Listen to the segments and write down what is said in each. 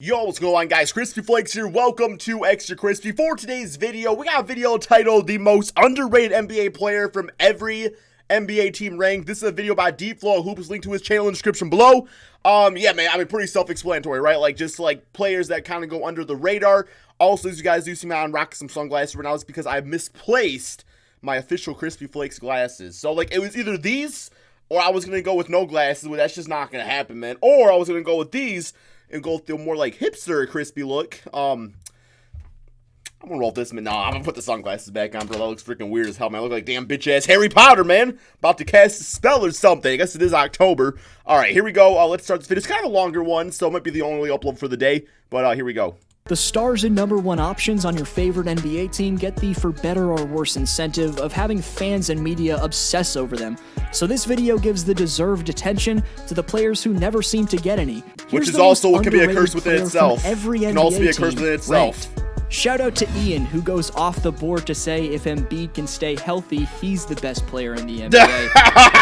Yo, what's going on, guys? Crispy Flakes here. Welcome to Extra Crispy. For today's video, we got a video titled The Most Underrated NBA Player from Every NBA Team Ranked. This is a video by D-Flow Hoops, linked to his channel in the description below. Yeah, man, I mean, pretty self-explanatory, right? Like, just like players that kind of go under the radar. Also, as you guys do see me, I'm rocking some sunglasses right now. It's because I misplaced my official Crispy Flakes glasses. So, like, it was either these, or I was going to go with no glasses, but that's just not going to happen, man. Or I was going to go with these and go with the more like hipster crispy look. I'm gonna roll this, man. Nah, I'm gonna put the sunglasses back on, bro. That looks freaking weird as hell, man. I look like damn bitch ass Harry Potter, man. About to cast a spell or something. I guess it is October. All right, here we go. Let's start this video. It's kind of a longer one, so it might be the only upload for the day. But here we go. The stars and #1 options on your favorite NBA team get the for better or worse incentive of having fans and media obsess over them. So this video gives the deserved attention to the players who never seem to get any. Which is also what can be a curse within itself. Every can NBA also be a curse within itself. Ranked. Shout out to Ian, who goes off the board to say if Embiid can stay healthy, he's the best player in the NBA.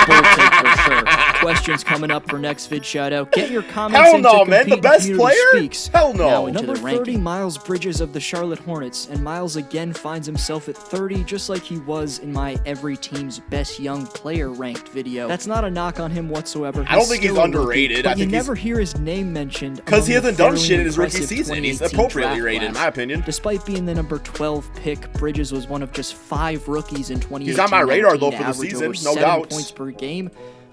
Bold take for sure. Questions coming up for next vid shout out. Get your comments Hell no, man. The best player? Speaks. Hell no. Now into number 30, Miles Bridges of the Charlotte Hornets. And Miles again finds himself at 30, just like he was in my Every Team's Best Young Player ranked video. That's not a knock on him whatsoever. I don't think he's underrated. But I think you never hear his name mentioned. Because he hasn't done shit in his rookie season. He's appropriately rated, in my opinion. Despite being the number 12 pick, Bridges was one of just 5 rookies in 2018. He's on my radar, though, for the season, no doubt. Points per game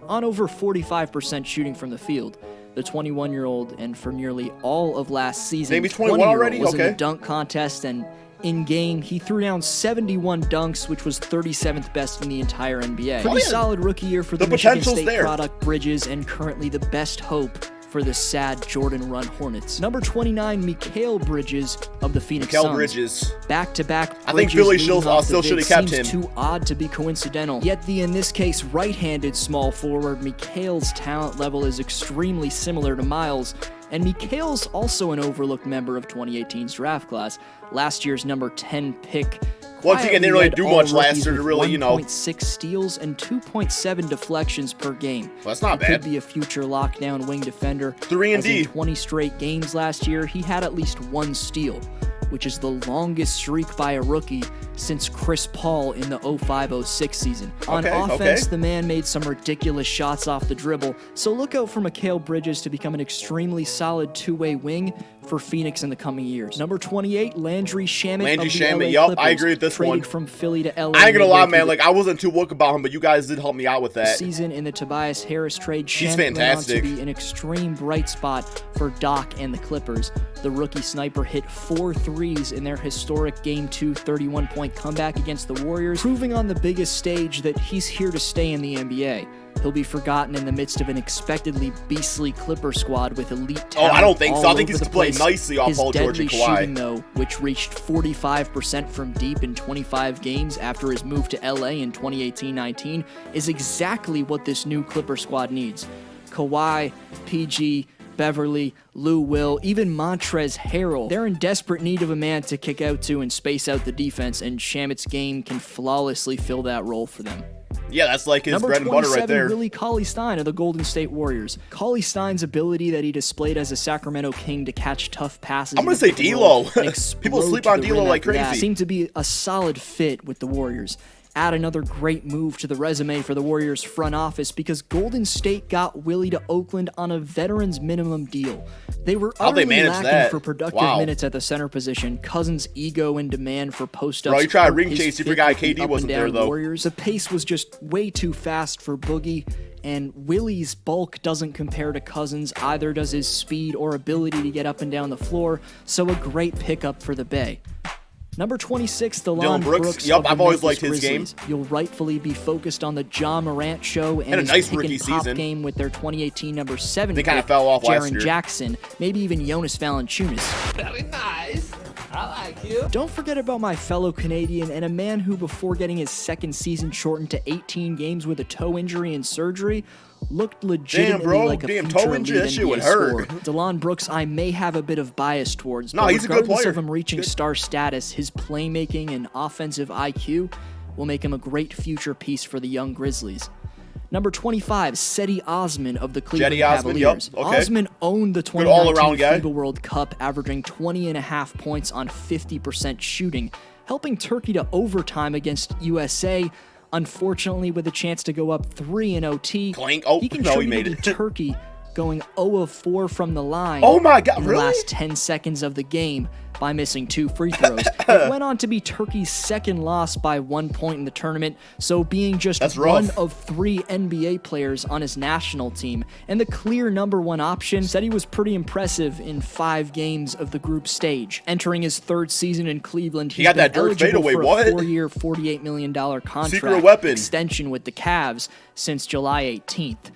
on over 45% shooting from the field. The 21-year-old, and for nearly all of last season, maybe 21 already? Was okay. In the dunk contest, and in game, he threw down 71 dunks, which was 37th best in the entire NBA. Pretty solid rookie year for the Michigan State product, Bridges, and currently the best hope for the sad Jordan run Hornets. Number 29, MIKAL Bridges of the Phoenix Suns. Bridges. Back-to-back I think Philly still should have kept him. Too odd to be coincidental. Yet the, in this case, right-handed small forward, MIKAL's talent level is extremely similar to Miles, and MIKAL's also an overlooked member of 2018's draft class. Last year's number 10 pick. Once again, they didn't really do much last year to really, you know. 1.6 steals and 2.7 deflections per game. Well, that's not bad. Could be a future lockdown wing defender. 3 and D. In 20 straight games last year, he had at least 1 steal, which is the longest streak by a rookie since Chris Paul in the 05-06 season. On offense, the man made some ridiculous shots off the dribble, so look out for MIKAL Bridges to become an extremely solid two-way wing for Phoenix in the coming years. Number 28, Landry Shamet of the LA yup, Clippers, I agree with this one. traded from Philly to LA. I ain't gonna lie, man, like, I wasn't too woke about him, but you guys did help me out with that. Season in the Tobias Harris trade, He's Shamet fantastic. went on to be an extreme bright spot for Doc and the Clippers. The rookie sniper hit 4 threes in their historic Game 2 31-point comeback against the Warriors, proving on the biggest stage that he's here to stay in the NBA. He'll be forgotten in the midst of an expectedly beastly Clipper squad with elite talent. I don't think so. I think he's he's playing nicely off Paul George and Kawhi. Shooting, though, which reached 45% from deep in 25 games after his move to LA in 2018-19, is exactly what this new Clipper squad needs. Kawhi, PG, Beverly, Lou Will, even Montrezl Harrell. They're in desperate need of a man to kick out to and space out the defense, and Shamet's game can flawlessly fill that role for them. Yeah, that's like his bread and butter right there. Number 27, CAULEY-STEIN of the Golden State Warriors. CAULEY-STEIN's ability that he displayed as a Sacramento King to catch tough passes. I'm going to say D'Lo. People sleep on D'Lo like crazy. Seemed to be a solid fit with the Warriors. Add another great move to the resume for the Warriors front office because Golden State got Willie to Oakland on a veterans minimum deal. They were utterly lacking for productive minutes at the center position. Cousins' ego and demand for post-ups. Bro, you tried ring chase, you forgot KD wasn't there, though. Warriors. The pace was just way too fast for Boogie, and Willie's bulk doesn't compare to Cousins, either does his speed or ability to get up and down the floor, so a great pickup for the Bay. Number 26, DILLON Brooks. Yep, I've always liked his game. You'll rightfully be focused on the John Morant show and a nice rookie season game with their 2018 number 7 They kind of fell off last year. Jaren Jackson, maybe even Jonas Valanciunas. Very nice. I like you. Don't forget about my fellow Canadian and a man who, before getting his second season shortened to 18 games with a toe injury and surgery, looked legitimately like a future elite NBA scorer. DILLON Brooks, I may have a bit of bias towards, but he's a good player. Of him reaching star status, his playmaking and offensive IQ will make him a great future piece for the young Grizzlies. Number 25, CEDI Osman of the Cleveland Cedi Osman, Cavaliers. yep, okay. Osman owned the Good all-around 2019 guy. FIBA World Cup, averaging 20.5 points on 50% shooting, helping Turkey to overtime against USA. Unfortunately, with a chance to go up 3 in OT, Clank. Oh, he no, he contributed made it. to Turkey going 0 of 4 from the line. Oh my God, in the really? last 10 seconds of the game by missing 2 free throws. It went on to be Turkey's second loss by 1 point in the tournament, so being just one of 3 NBA players on his national team and the clear #1 option, said he was pretty impressive in 5 games of the group stage. Entering his 3rd season in Cleveland, he's got been that Dirk eligible fadeaway, for a what? 4-year, $48 million contract Secret weapon. extension with the Cavs since July 18th.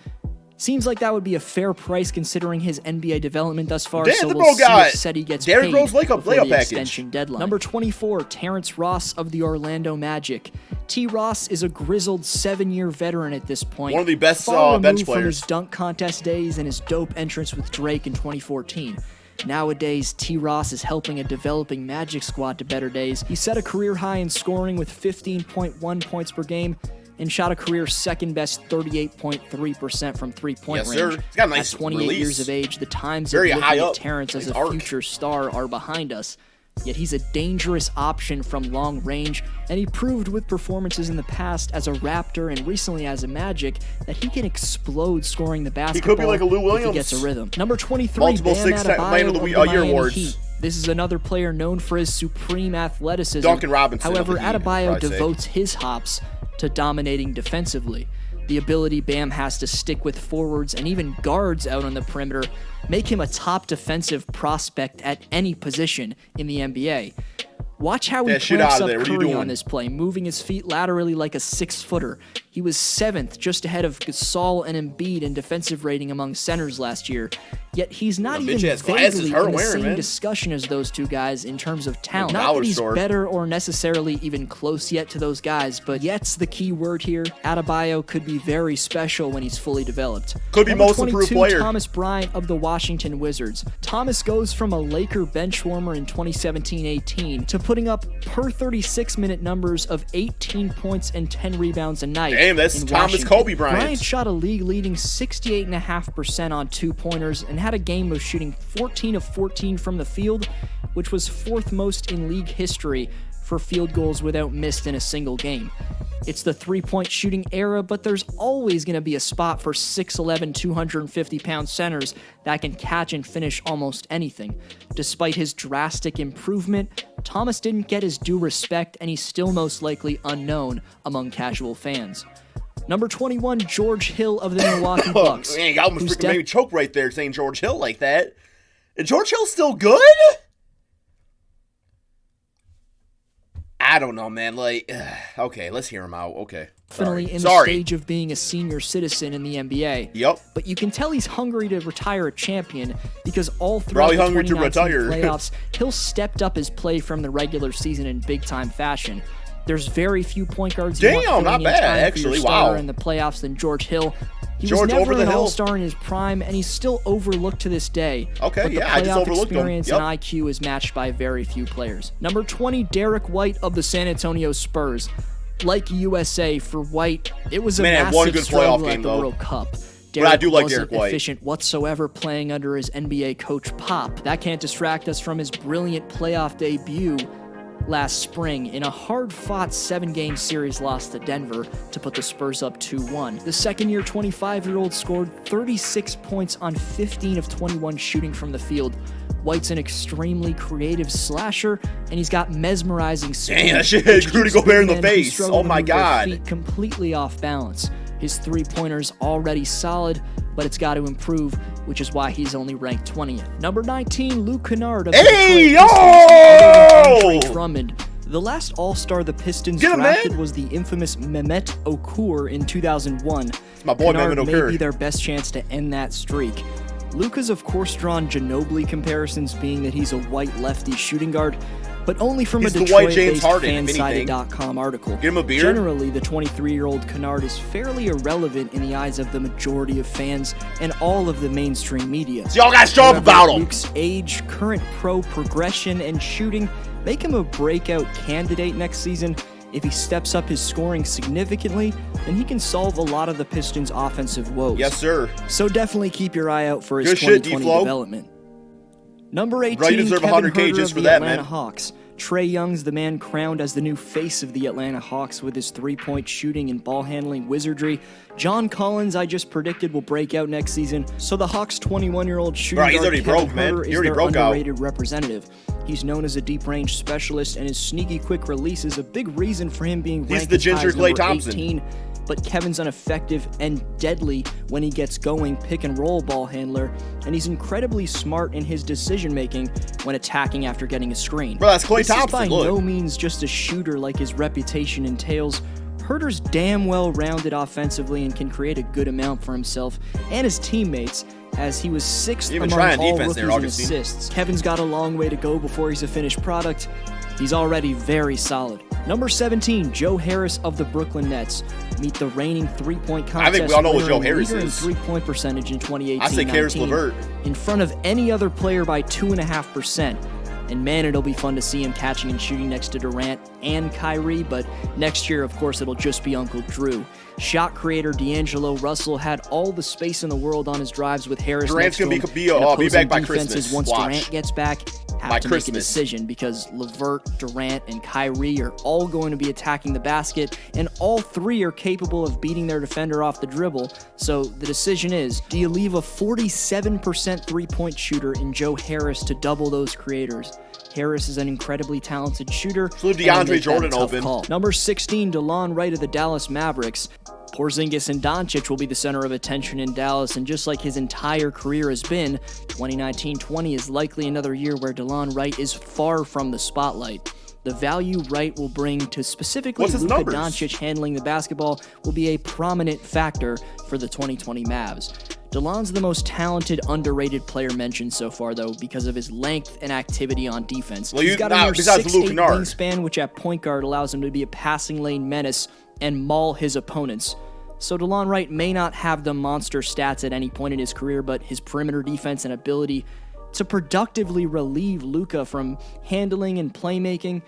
Seems like that would be a fair price considering his NBA development thus far, Damn, so the we'll bro see got if CEDI gets Derrick paid Rose layup before the package. extension deadline. Number 24, Terrence Ross of the Orlando Magic. T. Ross is a grizzled 7-year veteran at this point. One of the best far bench removed from his players. dunk contest days and his dope entrance with Drake in 2014. Nowadays, T. Ross is helping a developing Magic squad to better days. He set a career high in scoring with 15.1 points per game and shot a career second-best 38.3% from three-point Yes, range. sir. He's got a nice At 28 release. years of age, the times Very of high looking up. at Terrence as Nice a arc. future star are behind us. Yet he's a dangerous option from long range, and he proved with performances in the past as a Raptor and recently as a Magic that he can explode scoring the basketball. He could be like a Lou if Williams. he gets a rhythm. Number 23, Multiple Bam six-time Adebayo Man of the of the Year Miami awards. Heat. This is another player known for his supreme athleticism. Duncan Robinson of However, the Heat, Adebayo for Christ's sake. devotes his hops to dominating defensively. The ability Bam has to stick with forwards and even guards out on the perimeter make him a top defensive prospect at any position in the NBA. Watch how he Yeah, shit clamps out of up there. What are you Curry doing? on this play, moving his feet laterally like a 6-footer. He was 7th, just ahead of Gasol and Embiid in defensive rating among centers last year. Yet he's not The even bitch-ass glasses vaguely her in the wearing, same man. discussion as those two guys in terms of talent. The Not that dollar he's store. better or necessarily even close yet to those guys, but yet's the key word here. Adebayo could be very special when he's fully developed. Could be Number most improved 22, player. Thomas Bryant of the Washington Wizards. Thomas goes from a Laker bench warmer in 2017-18 to putting up per 36-minute numbers of 18 points and 10 rebounds a night. Damn, that's in Thomas Washington. Kobe Bryant. Bryant shot a league-leading 68.5% on 2-pointers and had a game of shooting 14 of 14 from the field, which was 4th most in league history for field goals without missed in a single game. It's the 3-point shooting era, but there's always going to be a spot for 6'11", 250-pound centers that can catch and finish almost anything. Despite his drastic improvement, Thomas didn't get his due respect, and he's still most likely unknown among casual fans. Number 21, George Hill of the Milwaukee Bucks. Man, you almost who's freaking made me choke right there saying George Hill like that. Is George Hill still good? I don't know, man. Like, okay, let's hear him out. Okay. Definitely in the Sorry. stage of being a senior citizen in the NBA. Yep. But you can tell he's hungry to retire a champion because all Probably throughout the hungry to 2019 retire. playoffs, Hill stepped up his play from the regular season in big-time fashion. There's very few point guards you want Damn, not filling in bad, time for your actually. starter Wow. in the playoffs than George Hill. He George was never over the an hill. all-star in his prime, and he's still overlooked to this day. Okay, but yeah, I the just playoff overlooked him. experience Yep. and IQ is matched by very few players. Number 20, Derrick White of the San Antonio Spurs. Like USA, for White, it was a Man, massive one good playoff struggle game, at the though. World Cup. But I do like wasn't Derrick White. efficient whatsoever playing under his NBA coach Pop. That can't distract us from his brilliant playoff debut last spring in a hard-fought 7-game series loss to Denver to put the Spurs up 2-1. The second-year 25-year-old scored 36 points on 15 of 21 shooting from the field. White's an extremely creative slasher, and he's got mesmerizing speed. Dang, that shit which hit Rudy keeps Gobert in the big men who face. struggle Oh to my move their God. feet completely off balance. His three-pointer's already solid, but it's got to improve, which is why he's only ranked 20th. Number 19, Luke Kennard of the Hey, Detroit Pistons, yo! Andre Drummond. The last All-Star the Pistons Get him, drafted man. was the infamous Mehmet Okur in 2001. It's my boy, Kennard Mehmet may Okur. be their best chance to end that streak. Luke has of course drawn Ginobili comparisons, being that he's a white lefty shooting guard, but only from He's a the white James Detroit-based Harden, if anything. fansided.com article. Get him a beer. Generally, the 23-year-old Kennard is fairly irrelevant in the eyes of the majority of fans and all of the mainstream media. So y'all guys show up However, about him. Luke's age, current pro progression, and shooting make him a breakout candidate next season, if he steps up his scoring significantly, then he can solve a lot of the Pistons' offensive woes. Yes, sir. So definitely keep your eye out for his Good shit, 2020 D-Flow. development. Number 18, Bro, you deserve Kevin 100K Herter just of for the that, Atlanta man. Hawks. Trae Young's the man crowned as the new face of the Atlanta Hawks with his three-point shooting and ball handling wizardry. John Collins, I just predicted, will break out next season. So the Hawks' 21-year-old shooting Bro, he's guard already Kevin broke, man. Herter He is already their broke out. underrated representative. He's known as a deep-range specialist, and his sneaky quick release is a big reason for him being He's ranked the as high Ginger as Klay number Thompson. 18. But Kevin's an effective and deadly when he gets going pick-and-roll ball handler, and he's incredibly smart in his decision-making when attacking after getting a screen. Bro, that's Klay This Thompson, is by look. no means just a shooter like his reputation entails. Herter's damn well-rounded offensively and can create a good amount for himself and his teammates, as he was 6th Even among trying all defense rookies there, in Augustine. assists. Kevin's got a long way to go before he's a finished product. He's already very solid. Number 17, Joe Harris of the Brooklyn Nets. Meet the reigning three-point contest I think we all know what winner Joe and Harris leader in is. three-point percentage in 2018-19. I say Karis LeVert. In front of any other player by 2.5%. And man, it'll be fun to see him catching and shooting next to Durant and Kyrie, but next year, of course, it'll just be Uncle Drew. Shot creator D'Angelo Russell had all the space in the world on his drives with Harris Durant's next to gonna him. be and opposing back by defenses, Christmas. once Watch. Durant gets back, have By to make a Christmas. decision because LeVert, Durant, and Kyrie are all going to be attacking the basket, and all three are capable of beating their defender off the dribble. So the decision is, do you leave a 47% three-point shooter in Joe Harris to double those creators? Harris is an incredibly talented shooter. So leave and he'll DeAndre make that a Jordan tough open. call. Number 16, DELON Wright of the Dallas Mavericks. Porzingis and Doncic will be the center of attention in Dallas, and just like his entire career has been, 2019-20 is likely another year where DELON Wright is far from the spotlight. The value Wright will bring to specifically What's his Luka numbers? Doncic handling the basketball will be a prominent factor for the 2020 Mavs. DeLon's the most talented, underrated player mentioned so far, though, because of his length and activity on defense. Well, He's got a near besides 6'8" Luke Kennard. wingspan, which at point guard allows him to be a passing lane menace and maul his opponents. So DELON Wright may not have the monster stats at any point in his career, but his perimeter defense and ability to productively relieve Luka from handling and playmaking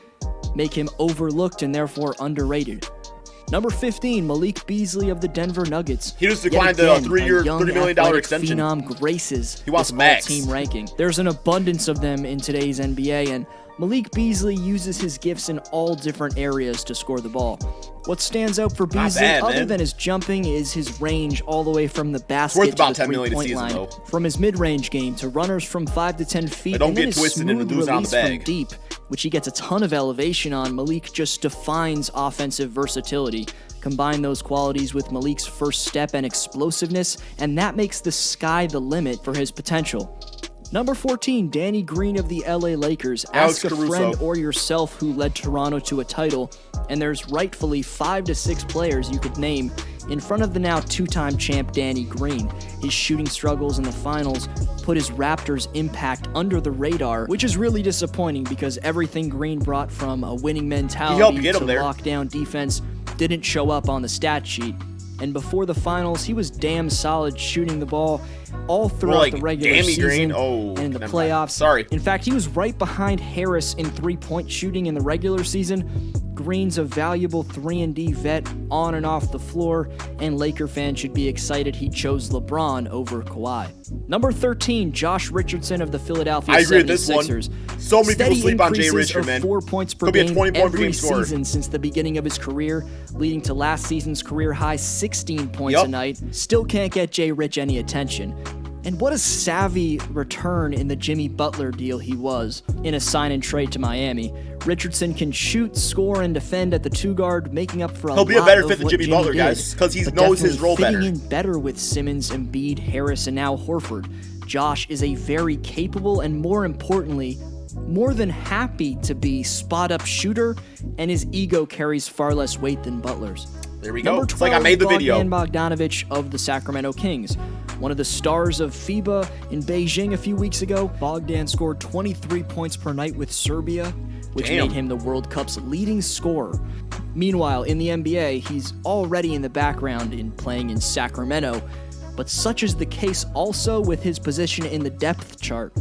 make him overlooked and therefore underrated. Number 15, Malik Beasley of the Denver Nuggets. He just Yet declined the again, 3-year, a young, $30 million athletic extension. Phenom graces He wants this max. all-team ranking. There's an abundance of them in today's NBA, and Malik Beasley uses his gifts in all different areas to score the ball. What stands out for Beasley, bad, other man. than his jumping, is his range all the way from the basket worth to about the $10 million a three-point season, line. though. From his mid-range game to runners from 5 to 10 feet, But don't and then get his twisted into smooth losing on the release from bag. deep, which he gets a ton of elevation on. Malik just defines offensive versatility. Combine those qualities with Malik's first step and explosiveness, and that makes the sky the limit for his potential. Number 14, Danny Green of the LA Lakers. Alex Ask a Caruso. friend or yourself who led Toronto to a title, and there's rightfully 5 to 6 players you could name in front of the now two-time champ Danny Green. His shooting struggles in the finals put his Raptors' impact under the radar, which is really disappointing because everything Green brought from a winning mentality get to him there. lockdown defense didn't show up on the stat sheet. And before the finals, he was damn solid shooting the ball all throughout like the regular Danny season Green? Oh, and in the never mind. playoffs. Sorry. In fact, he was right behind Harris in three-point shooting in the regular season. Green's a valuable 3-and-D vet on and off the floor, and Laker fans should be excited he chose LeBron over Kawhi. Number 13, Josh Richardson of the Philadelphia 76ers. I agree with this one. So many people Steady sleep on Jay increases Richard, of man. 4 points per Could be a game 20-point per every game scorer. season since the beginning of his career, leading to last season's career high 16 points Yup. a night. Still can't get Jay Rich any attention. And what a savvy return in the Jimmy Butler deal he was in a sign and trade to Miami. Richardson can shoot, score, and defend at the 2-guard, making up for a lot He'll be a better of fit than what Jimmy Butler, did, guys, 'cause he but knows his definitely role better. fitting in better with Simmons, Embiid, Harris, and now Horford. Josh is a very capable and, more importantly, more than happy to be spot-up shooter, and his ego carries far less weight than Butler's. There we go. Number It's 12, like I made the video. Bogdanovich of the Sacramento Kings. One of the stars of FIBA in Beijing a few weeks ago, Bogdan scored 23 points per night with Serbia, which Damn. made him the World Cup's leading scorer. Meanwhile, in the NBA, he's already in the background in playing in Sacramento, but such is the case also with his position in the depth chart.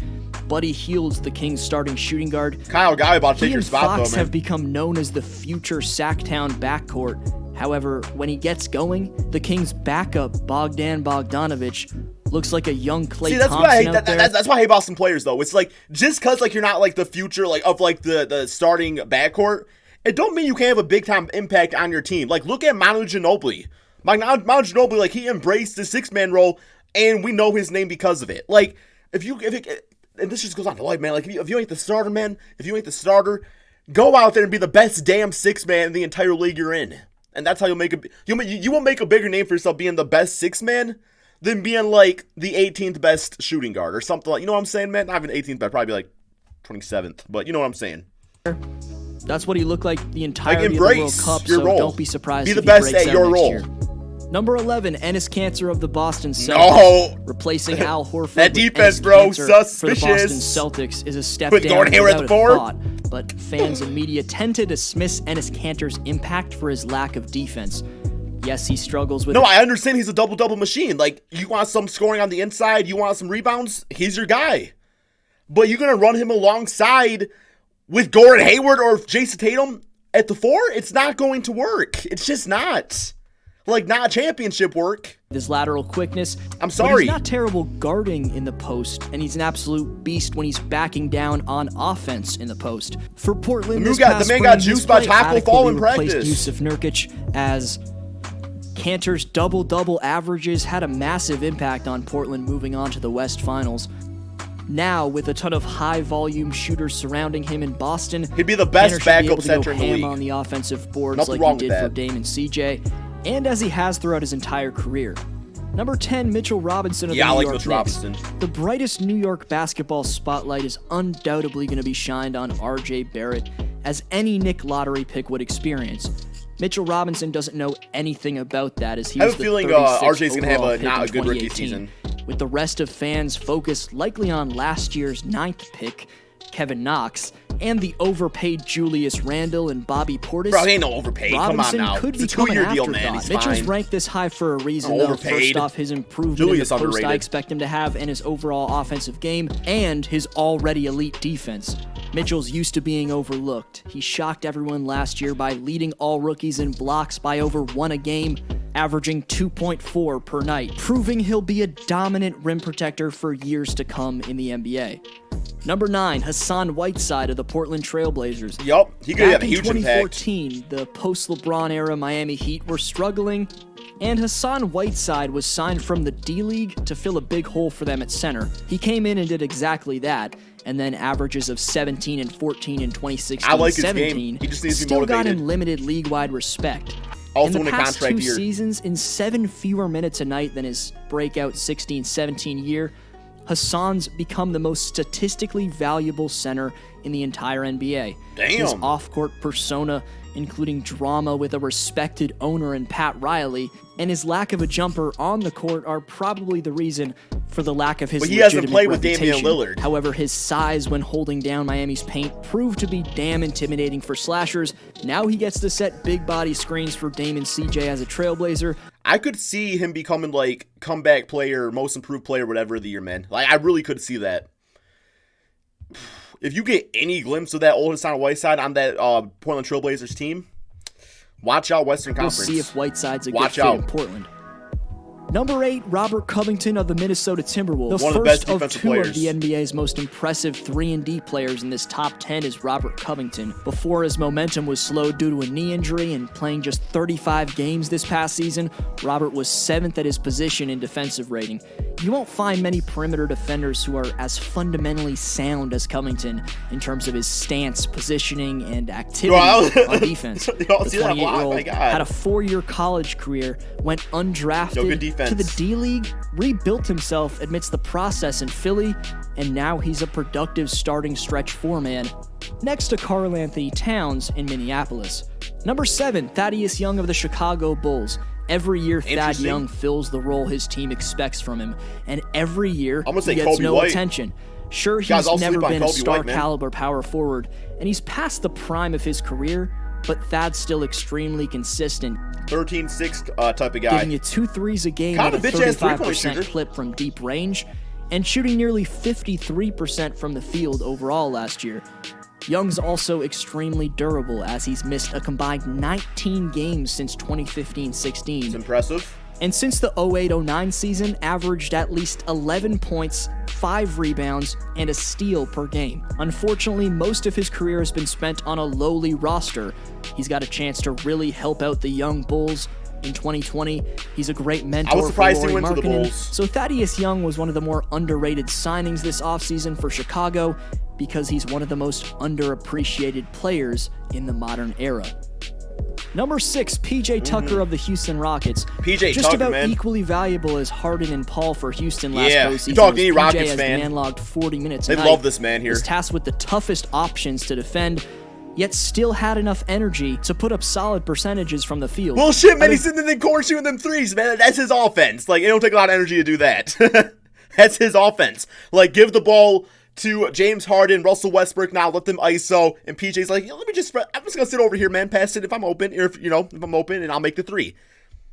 Buddy Hield's the Kings' starting shooting guard. Kyle Guy about to take He your and spot, Fox though, man. have become known as the future Sacktown backcourt. However, when he gets going, the Kings' backup, Bogdanovic, looks like a young Klay See, that's Thompson why I hate out there. that's why I hate Boston players, though. It's like, just because like you're not like the future like of like the starting backcourt, it don't mean you can't have a big time impact on your team. Like, look at Manu Ginobili. Manu Ginobili, like, he embraced the 6-man role, and we know his name because of it. Like, and this just goes on to life, man. Like, if you ain't the starter, man, if you ain't the starter, go out there and be the best damn 6-man in the entire league you're in. And that's how you'll make you will make a bigger name for yourself being the best 6-man than being like the 18th best shooting guard or something like, you know what I'm saying, man? Not even 18th, but probably like 27th. But you know what I'm saying. That's what he looked like the entirety of the World Cup, your so role. don't be surprised Be if the he best breaks at out your next role. year. Number 11, Enes Kanter of the Boston Celtics. No. Replacing Al Horford That with defense, Enes bro, Kanter for the Boston suspicious. Celtics is a step With down Gordon Hayward at without the a 4. thought, but fans and media tend to dismiss Enes Kanter's impact for his lack of defense. Yes, he struggles with No, I understand he's a double-double machine. Like, you want some scoring on the inside, you want some rebounds, he's your guy. But you're going to run him alongside with Gordon Hayward or Jason Tatum at the 4? It's not going to work. It's just not. Like, not championship work. his lateral quickness. I'm But sorry. he's not terrible guarding in the post, and he's an absolute beast when he's backing down on offense in the post. For Portland, The this man past got spring, juiced by his play tackle fall in adequately replaced practice. Yusuf Nurkic, as Kanter's double-double averages had a massive impact on Portland moving on to the West Finals. Now, with a ton of high-volume shooters surrounding him in Boston, He'd be the best Kanter should be backup able to center go in the ham league. on the offensive boards Nothing like wrong he with did for that. Dame and CJ, and as he has throughout his entire career. Number 10, Mitchell Robinson of Yeah, the I New like York Mitchell Knicks. Robinson. The brightest New York basketball spotlight is undoubtedly going to be shined on R.J. Barrett, as any Knick lottery pick would experience. Mitchell Robinson doesn't know anything about that, as he I have was a the feeling 36th RJ's gonna have overall a pick not in a good rookie 2018, season. with the rest of fans focused likely on last year's 9th pick, Kevin Knox, and the overpaid Julius Randle and Bobby Portis. Bro, he ain't no overpaid. Robinson Come on now. could It's a become an 2-year deal, afterthought. man. He's Mitchell's fine. ranked this high for a reason, though. Overpaid. First off, his improvement Julius in the post I underrated. expect him to have, and his overall offensive game, and his already elite defense. Mitchell's used to being overlooked. He shocked everyone last year by leading all rookies in blocks by over 1 a game, averaging 2.4 per night, proving he'll be a dominant rim protector for years to come in the NBA. Number 9, Hassan Whiteside of the Portland Trailblazers. Yup, he could have Back a in huge impact. 2014, the post-LeBron era Miami Heat were struggling, and Hassan Whiteside was signed from the D-League to fill a big hole for them at center. He came in and did exactly that, and then averages of 17 and 14 in 2016-17 I like his game. He just needs to be still got motivated. him limited league-wide respect. Also in the in a past contract 2 year. seasons, in 7 fewer minutes a night than his breakout 16-17 year, Hassan's become the most statistically valuable center in the entire NBA. His Damn. off-court persona, including drama with a respected owner in Pat Riley, and his lack of a jumper on the court are probably the reason for the lack of his But he hasn't legitimate played with Damian reputation. Lillard. However, his size when holding down Miami's paint proved to be damn intimidating for slashers. Now he gets to set big body screens for Dame and CJ as a Trailblazer. I could see him becoming like comeback player, most improved player, whatever of the year, man. Like, I really could see that. If you get any glimpse of that old Hassan Whiteside on that Portland Trailblazers team, watch out Western We'll Conference. see if Whiteside's a Watch good fit out. in Portland. Number 8, Robert Covington of the Minnesota Timberwolves. One of the first best of defensive 2 players. of the NBA's most impressive 3-and-D players in this top 10 is Robert Covington. Before his momentum was slowed due to a knee injury and playing just 35 games this past season, Robert was 7th at his position in defensive rating. You won't find many perimeter defenders who are as fundamentally sound as Covington in terms of his stance, positioning, and activity Bro, on defense. You The don't see that block? 28-year-old My God. had a 4-year college career, went undrafted Yo, good defense. to the D-League, rebuilt himself amidst the process in Philly, and now he's a productive starting stretch 4-man, next to Karl Anthony Towns in Minneapolis. Number 7, Thaddeus Young of the Chicago Bulls. Every year, Thad Interesting. Young fills the role his team expects from him, and every year I'm gonna he say gets Kobe no White. attention. Sure, Guys, he's I'll never sleep on been a Kobe White, man. star-caliber power forward, and he's past the prime of his career, but Thad's still extremely consistent, 13-6 type of guy. giving you 2 threes a game Kind at of a bitch-ass three-point 35% shooter. clip from deep range, and shooting nearly 53% from the field overall last year. Young's also extremely durable, as he's missed a combined 19 games since 2015-16. It's impressive. And since the 08-09 season, averaged at least 11 points, 5 rebounds, and a steal per game. Unfortunately, most of his career has been spent on a lowly roster. He's got a chance to really help out the young Bulls. In 2020, he's a great mentor for Lauri Markkanen. So Thaddeus Young was one of the more underrated signings this offseason for Chicago because he's one of the most underappreciated players in the modern era. Number 6, PJ Tucker of the Houston Rockets. PJ just Tucker, about man. equally valuable as Harden and Paul for Houston last postseason. You talk any PJ Rockets has fan. man-logged 40 minutes They a night. love this man here. Was tasked with the toughest options to defend, yet still had enough energy to put up solid percentages from the field. Bullshit, man. He's sitting in the corner shooting them threes, man. That's his offense. Like, it don't take a lot of energy to do that. That's his offense. Like, give the ball to James Harden, Russell Westbrook, now let them ISO, and PJ's like, I'm just gonna sit over here, man, pass it if I'm open, or if I'm open, and I'll make the three.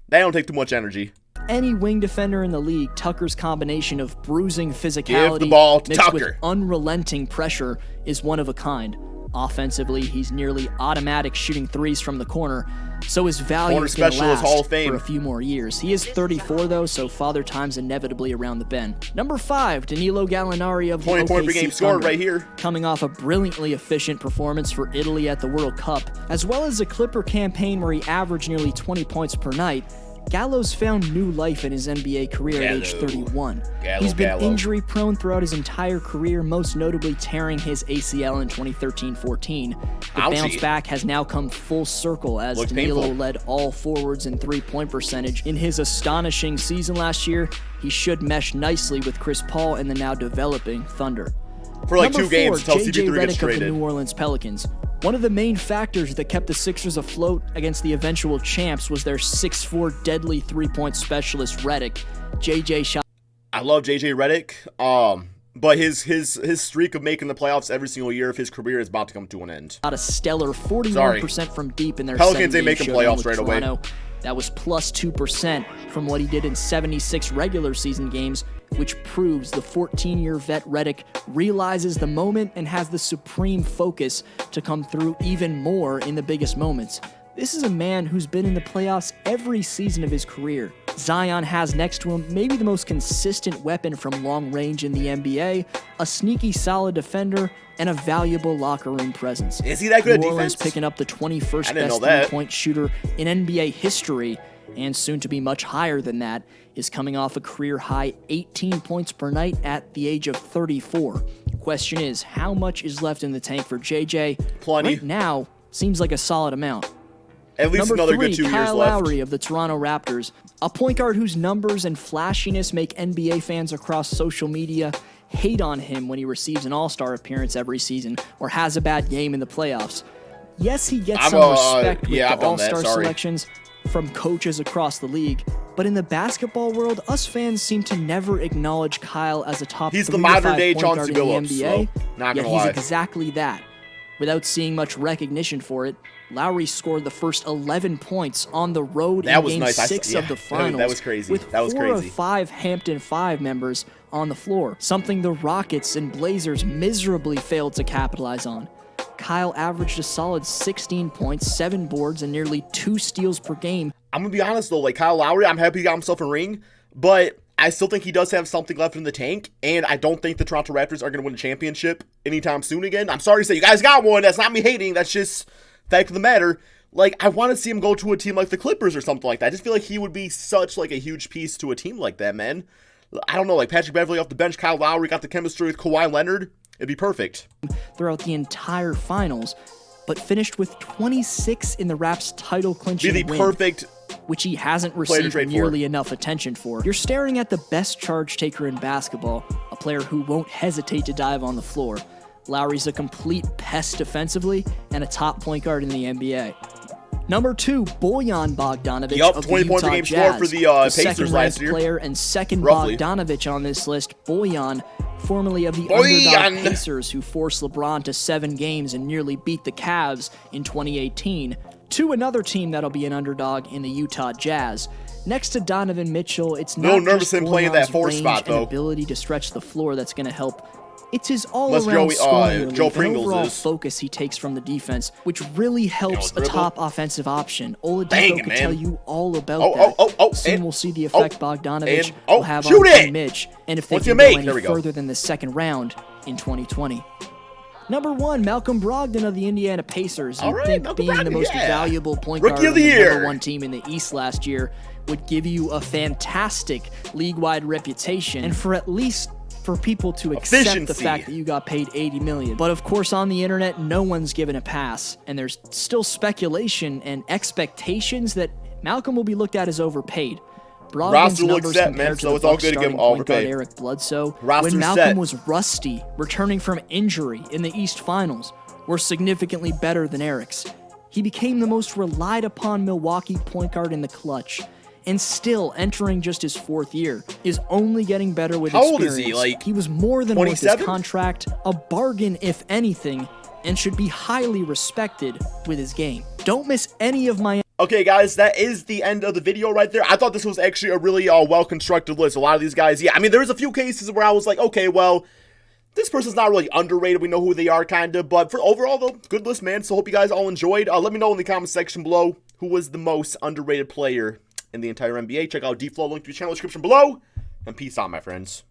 That don't take too much energy. Any wing defender in the league, Tucker's combination of bruising physicality Give the ball to mixed with Tucker. unrelenting pressure is one of a kind. Offensively, he's nearly automatic shooting threes from the corner, so his value is going to last Hall of Fame. for a few more years. He is 34 though, so father time's inevitably around the bend. Number 5, Danilo Gallinari of the 20 point per game OKC scored Thunder, right here. coming off a brilliantly efficient performance for Italy at the World Cup, as well as a Clipper campaign where he averaged nearly 20 points per night. Gallo's found new life in his NBA career at age 31. He's been injury-prone throughout his entire career, most notably tearing his ACL in 2013-14. The bounce back has now come full circle as Danilo led all forwards in three-point percentage. In his astonishing season last year, he should mesh nicely with Chris Paul and the now developing Thunder. For like Number 2 games4, until JJ CP3 gets Redick of the traded. New Orleans Pelicans. One of the main factors that kept the Sixers afloat against the eventual champs was their 6'4" deadly three-point specialist Redick. JJ shot. I love JJ Redick, but his streak of making the playoffs every single year of his career is about to come to an end. A stellar 41% from deep in their Pelicans ain't 7-game making showdown playoffs with right away. Toronto. That was plus 2% from what he did in 76 regular season games, which proves the 14-year vet Redick realizes the moment and has the supreme focus to come through even more in the biggest moments. This is a man who's been in the playoffs every season of his career. Zion has next to him maybe the most consistent weapon from long range in the NBA, a sneaky solid defender, and a valuable locker room presence. Is he that good at New Orleans defense? picking up the 21st best three-point shooter in NBA history, and soon to be much higher than that, is coming off a career-high 18 points per night at the age of 34. Question is, how much is left in the tank for JJ? Plenty. Right now, seems like a solid amount. At least Number another 3, good 2 years Kyle left. Lowry of the Toronto Raptors, a point guard whose numbers and flashiness make NBA fans across social media hate on him when he receives an All-Star appearance every season or has a bad game in the playoffs. Yes, he gets some respect with the All-Star selections from coaches across the league, but in the basketball world, us fans seem to never acknowledge Kyle as a top 3 to 5 point guard in the NBA, yet he's exactly that. Without seeing much recognition for it, Lowry scored the first 11 points on the road in Game 6 of the finals. That was crazy. With 4 of 5 Hampton 5 members on the floor, something the Rockets and Blazers miserably failed to capitalize on. Kyle averaged a solid 16 points, 7 boards, and nearly 2 steals per game. I'm going to be honest, though. Like, Kyle Lowry, I'm happy he got himself a ring, but I still think he does have something left in the tank, and I don't think the Toronto Raptors are going to win a championship anytime soon again. I'm sorry to say, you guys got one. That's not me hating. That's just fact of the matter. Like, I want to see him go to a team like the Clippers or something like that. I just feel like he would be such, like, a huge piece to a team like that, man. I don't know, like, Patrick Beverley off the bench, Kyle Lowry got the chemistry with Kawhi Leonard. It'd be perfect. Throughout the entire finals, but finished with 26 in the Raps title clinching win. Be the perfect which he hasn't received nearly enough attention for. You're staring at the best charge taker in basketball, a player who won't hesitate to dive on the floor. Lowry's a complete pest defensively and a top point guard in the NBA. Number 2, Bojan Bogdanovic of the Utah Jazz, for the Pacers last year. Player and second Bogdanovic on this list. Bojan, formerly of the underdog Pacers, who forced LeBron to 7 games and nearly beat the Cavs in 2018, to another team that'll be an underdog in the Utah Jazz. Next to Donovan Mitchell, it's A little not nervous just him playing that Bojan's fourth range spot, and though. ability to stretch the floor that's going to help. It's his Unless all-around scoring Joe relief and Pringles overall is. focus he takes from the defense, which really helps a dribble. top offensive option. Dang Oladipo it, could man. tell you all about that. Soon and- we'll see the effect Bogdanovic and- will have shoot on it! Team Mitch, and if they Once can you go make- any there we go. further than the second round in 2020. Number 1, Malcolm Brogdon of the Indiana Pacers. You'd right, think Malcolm being the Brogdon, most yeah. valuable point Rookie guard of on the the year. number 1 team in the East last year would give you a fantastic league-wide reputation, and for at least for people to accept the Efficiency. fact that you got paid $80 million. But of course, on the internet, no one's given a pass, and there's still speculation and expectations that Malcolm will be looked at as overpaid. Brogdon's Roster looks numbers set, compared man, to so the it's all Bucks good to give him starting point guard overpaid. Eric Bledsoe, Roster's when Malcolm set. was rusty, returning from injury in the East Finals, were significantly better than Eric's. He became the most relied upon Milwaukee point guard in the clutch, and still entering just his 4th year, is only getting better with How old experience. is he, like, he was more than worth his 27? contract, a bargain if anything, and should be highly respected with his game. Don't miss any of my Okay, guys, that is the end of the video right there. I thought this was actually a really well-constructed list. A lot of these guys, yeah, I mean, there was a few cases where I was like, okay, well, this person's not really underrated. We know who they are, kind of. But for overall, though, good list, man. So hope you guys all enjoyed. Let me know in the comment section below who was the most underrated player in the entire NBA. Check out D-Flow, link to the channel description below. And peace out, my friends.